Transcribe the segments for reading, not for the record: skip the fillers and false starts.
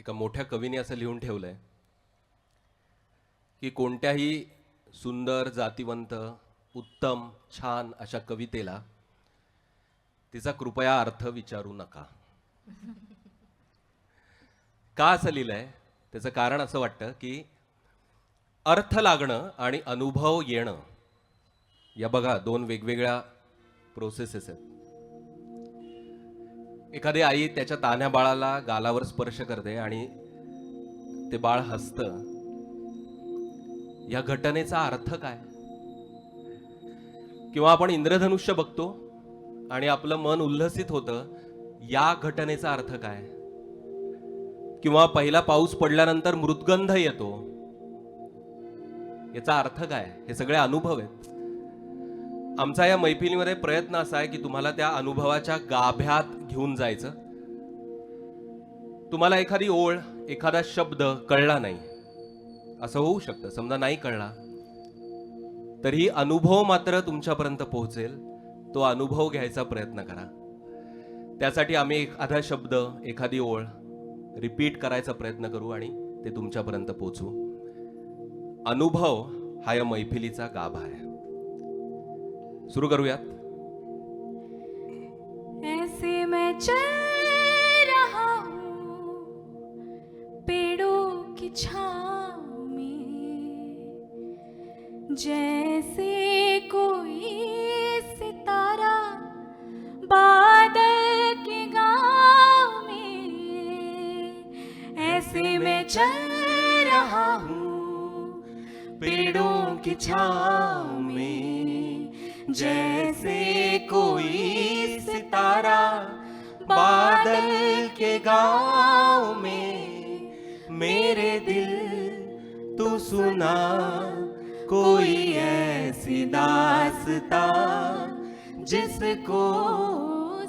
एका मोठ्या कवीने असं लिहून ठेवलंय की कोणत्याही सुंदर, जातिवंत, उत्तम, छान अशा कवितेला तिचा कृपया अर्थ विचारू नका. का असं लिहिलंय? त्याचं कारण असं वाटतं की अर्थ लागणं आणि अनुभव येणं या बघा दोन वेगवेगळ्या प्रोसेसेस आहेत. एखादी आई त्याच्या तान्ह्या बाळाला गालावर स्पर्श करते आणि ते बाळ हसतं. या घटनेचा अर्थ काय? किंवा आपण इंद्रधनुष्य बघतो आणि आपलं मन उल्हसित होतं. या घटनेचा अर्थ काय? किंवा पहिला पाऊस पडल्यानंतर मृदगंध येतो. याचा अर्थ काय? हे सगळे अनुभव आहेत. आमचा या मैफिलीमध्ये प्रयत्न असा आहे की तुम्हाला त्या अनुभवाच्या गाभ्यात घेऊन जायचं. तुम्हाला एखादी ओळ, एखादा शब्द कळला नाही, असं होऊ शकतं. समजा नाही कळला तरी अनुभव मात्र तुमच्यापर्यंत पोहोचेल. तो अनुभव घ्यायचा प्रयत्न करा. त्यासाठी आम्ही एखादा शब्द, एखादी ओळ रिपीट करायचा प्रयत्न करू आणि ते तुमच्यापर्यंत पोहोचू. अनुभव हा या मैफिलीचा गाभा आहे. सुरू करूयात. ऐसे मैं चल रहा हूँ पेड़ों की छाँव में, जैसे कोई सितारा बादल के गाँव में. ऐसे मैं चल रहा हूँ पेड़ों की छाँव में, जैसे कोई सितारा बादल के गाँव में. मेरे दिल तू सुना कोई ऐसी दास्तां जिसको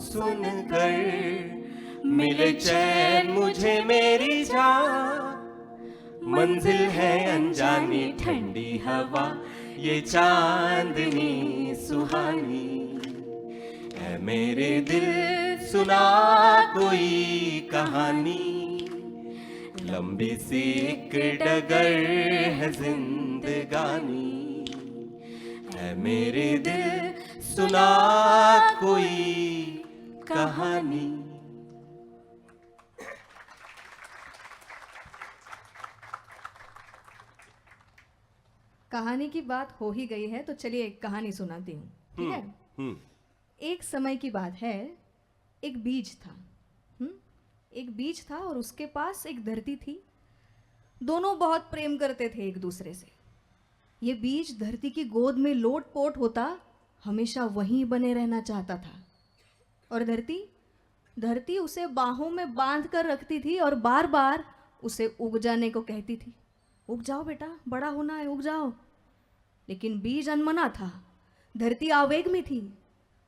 सुनकर मिले चैन मुझे मेरी जान. मंजिल है अनजानी ठंडी हवा, ये चांदनी सुहानी. ऐ मेरे दिल सुना कोई कहानी, लंबी सी एक डगर है जिंदगानी. ऐ मेरे दिल सुना कोई कहानी. कहानी की बात हो ही गई है तो चलिए एक कहानी सुनाती हूँ. ठीक है. एक समय की बात है. एक बीज था. एक बीज था और उसके पास एक धरती थी. दोनों बहुत प्रेम करते थे एक दूसरे से. ये बीज धरती की गोद में लोट पोट होता हमेशा वहीं बने रहना चाहता था. और धरती उसे बाहों में बांध कर रखती थी और बार बार उसे उग जाने को कहती थी. उग जाओ बेटा, बड़ा होना है, उग जाओ. लेकिन बीज अनमना था. धरती आवेग में थी.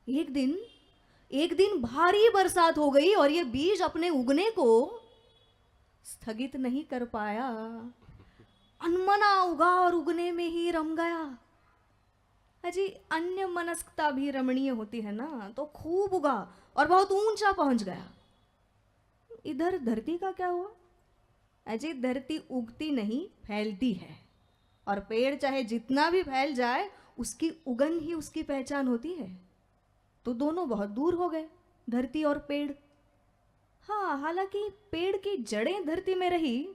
एक दिन भारी बरसात हो गई और ये बीज अपने उगने को स्थगित नहीं कर पाया. अनमना उगा और उगने में ही रम गया. अजी अन्य मनस्कता भी रमणीय होती है ना, तो खूब उगा और बहुत ऊंचा पहुंच गया. इधर धरती का क्या हुआ? अजी धरती उगती नहीं, फैलती है. और पेड़ चाहे जितना भी फैल जाए उसकी उगन ही उसकी पहचान होती है. तो दोनों बहुत दूर हो गए, धरती और पेड़. हाँ, हालांकि पेड़ की जड़ें धरती में रही,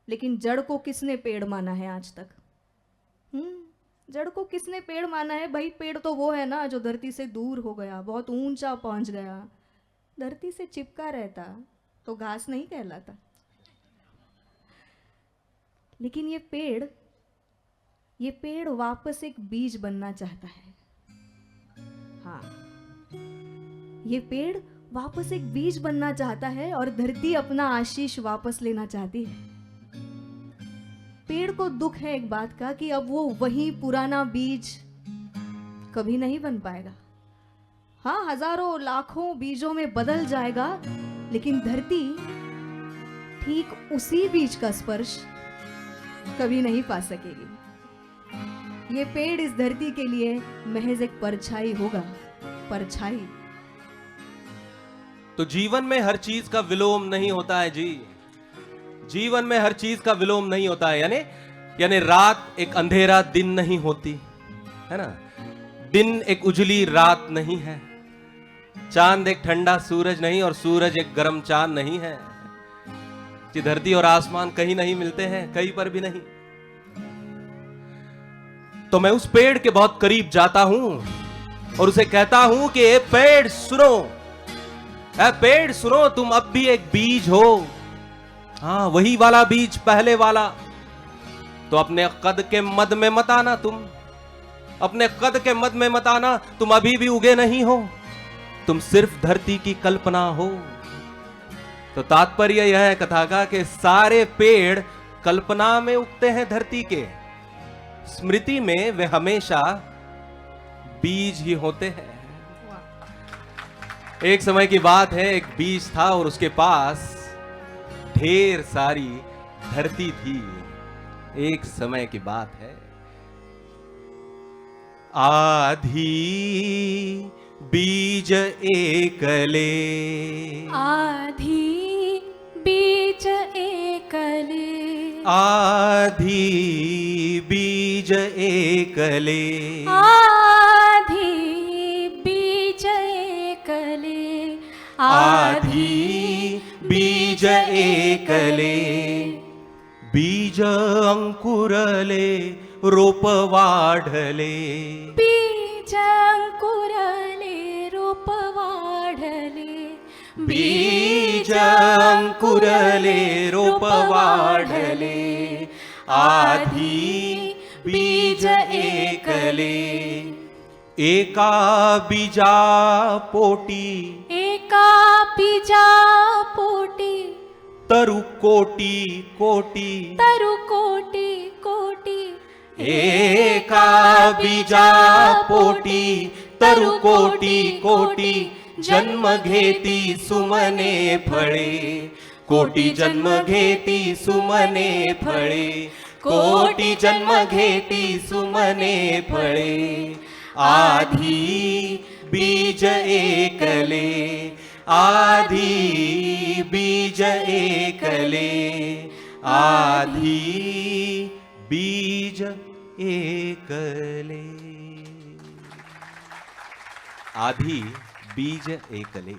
लेकिन जड़ को किसने पेड़ माना है आज तक? जड़ को किसने पेड़ माना है भाई? पेड़ तो वो है ना जो धरती से दूर हो गया, बहुत ऊंचा पहुंच गया. धरती से चिपका रहता तो घास नहीं कहलाता. लेकिन ये पेड़ वापस एक बीज बनना चाहता है. हाँ, ये पेड़ वापस एक बीज बनना चाहता है और धरती अपना आशीष वापस लेना चाहती है. पेड़ को दुख है एक बात का कि अब वो वही पुराना बीज कभी नहीं बन पाएगा. हाँ, हजारों लाखों बीजों में बदल जाएगा, लेकिन धरती ठीक उसी बीज का स्पर्श कभी नहीं पा सकेगी. ये पेड़ इस धरती के लिए महज एक परछाई होगा. परछाई. तो जीवन में हर चीज का विलोम नहीं होता है जी. जीवन में हर चीज का विलोम नहीं होता है, यानी रात एक अंधेरा दिन नहीं होती है ना, दिन एक उजली रात नहीं है, चांद एक ठंडा सूरज नहीं और सूरज एक गर्म चांद नहीं है, कि धरती और आसमान कहीं नहीं मिलते हैं, कहीं पर भी नहीं। तो मैं उस पेड़ के बहुत करीब जाता हूं और उसे कहता हूं कि ए पेड़ सुनो, ए पेड़ सुनो, तुम अब भी एक बीज हो, हाँ वही वाला बीज, पहले वाला। तो अपने कद के मद में मत आना, तुम अपने कद के मद में मत आना, तुम अभी भी उगे नहीं हो, तुम सिर्फ धरती की कल्पना हो। तो तात्पर्य यह है कथा का कि सारे पेड़ कल्पना में उगते हैं धरती के, स्मृति में वे हमेशा बीज ही होते हैं। एक समय की बात है, एक बीज था और उसके पास ढेर सारी धरती थी। एक समय की बात है, आधी बीज एकले, आधी बीज एकले, आधी बीज एकले, आधी बीज एकले, आधी बीज एकले, बीज अंकुरले रोप वाढले, बीज अंकुरले रूप वाढले, बीज अंकुरले रोप वाढले, आधी बीज एकले, एका बीजा पोटी, एका बीजा पोटी, तरु कोटी कोटी, तरु कोटी कोटी, एका बीजा पोटी तरु कोटी कोटी, जन्म घेती सुमने फळे, कोटी जन्म घेती सुमने फळे, कोटी जन्म घेती सुमने फळे, आधी बीज एकले, आधी बीज एकले, आधी बीज एकले, आधी बीज एकले।